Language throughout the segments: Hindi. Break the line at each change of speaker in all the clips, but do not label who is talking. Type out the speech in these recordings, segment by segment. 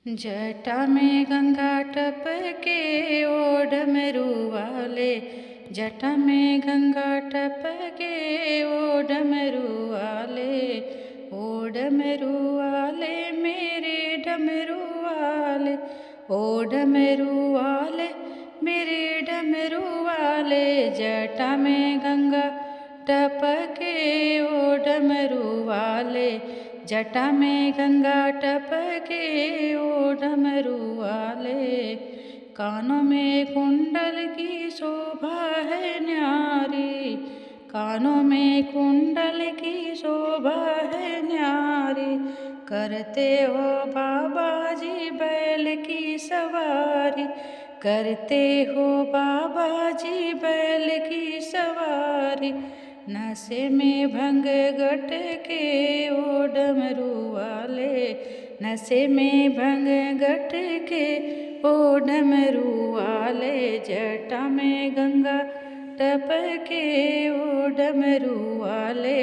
जटा में गंगा टपके ओ डमरू वाले, जटा में गंगा टपके ओ डमरू वाले, ओ डमरू वाले मेरे डमरू वाले, ओ डमरू वाले मेरे डमरू वाले। जटा में गंगा टपके ओ डमरू वाले, जटा में गंगा टपके ओ डमरू वाले। कानों में कुंडल की शोभा है न्यारी, कानों में कुंडल की शोभा है न्यारी। करते हो बाबा जी बैल की सवारी, करते हो बाबा जी बैल की सवारी। नशे में भंग गटके ओ डमरू वाले, नशे में भंग गटके ओ डमरू वाले। जटा में गंगा टपके ओ डमरू वाले,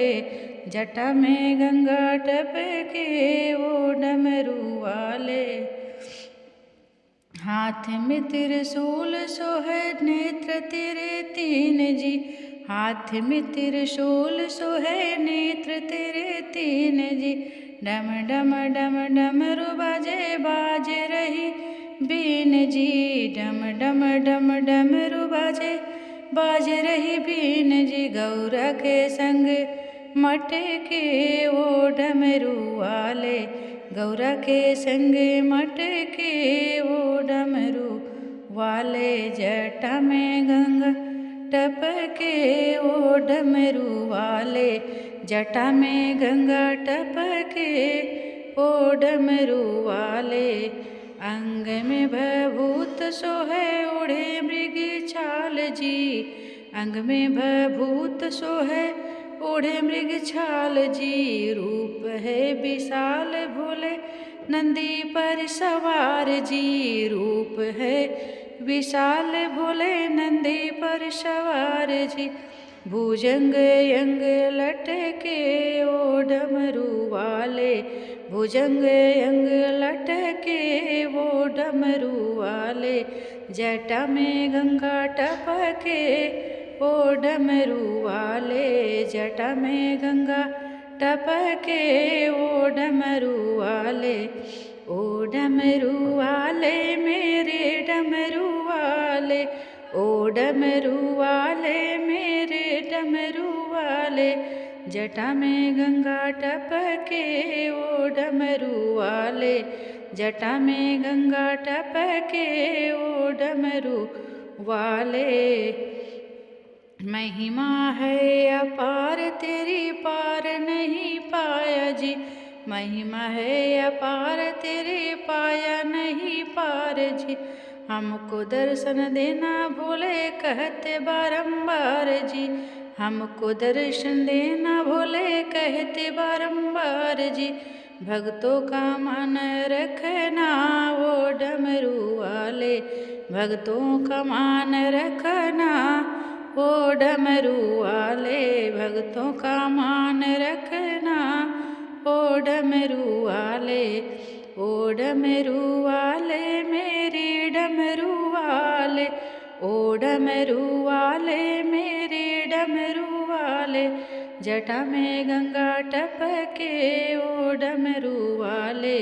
जटा में गंगा टपके ओ डमरू वाले। हाथ में त्रिशूल सोहे नेत्र तेरे तीन जी, हाथ में त्रिशूल सोहे नेत्र तेरे तीन जी। डम डम डम डमरू बाजे बाज रही बीन जी, डम डम डम डमरू बाजे बाज रही बीन जी। गौरा के संग मटके ओ डमरू वाले, गौरा के संग मटके ओ डमरू वाले। जटा में गंगा टपके ओ डमरू वाले, जटा में गंगा टपके ओ डमरू वाले। अंग में भभूत सोहे ओढ़े मृग छाल जी, अंग में भभूत सोहे ओढ़े मृग छाल जी। रूप है विशाल भोले नंदी पर सवार जी, रूप है विशाल भोले नंदी पर सवार जी। भुजंग अंग लटके ओ डमरू वाले, भुजंग अंग लटके ओ डमरू वाले। जटा में गंगा टपके ओ डमरू वाले, जटा में गंगा टपके ओ डमरू वाले। ओ डमरू वाले मेरे डमरू वाले, ओ डमरू वाले मेरे डमरू वाले। जटा में गंगा टपके ओ डमरू वाले, जटा में गंगा टपके ओ डमरू वाले। महिमा है अपार तेरी पार नहीं पाया जी, महिमा है अपार तेरे पाया नहीं पार जी। हमको दर्शन देना भोले कहते बारंबार जी, हमको दर्शन देना भोले कहते बारंबार जी। भक्तों का मन रखना वो डमरू वाले, भक्तों का मान रखना ओ डमरू वाले। भक्तों का मान रखना ओ डमरू वाले, ओ डमरू वाले मेरे डमरू वाले, ओ डमरू वाले मेरे डमरू वाले। जटा में गंगा टपके ओ डमरू वाले,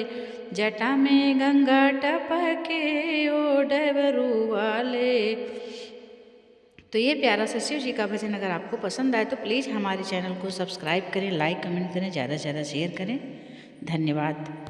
जटा में गंगा टपके ओ डमरू वाले। तो ये प्यारा सा शिव जी का भजन अगर आपको पसंद आए तो प्लीज़ हमारे चैनल को सब्सक्राइब करें, लाइक कमेंट करें, ज़्यादा से ज़्यादा शेयर करें। धन्यवाद।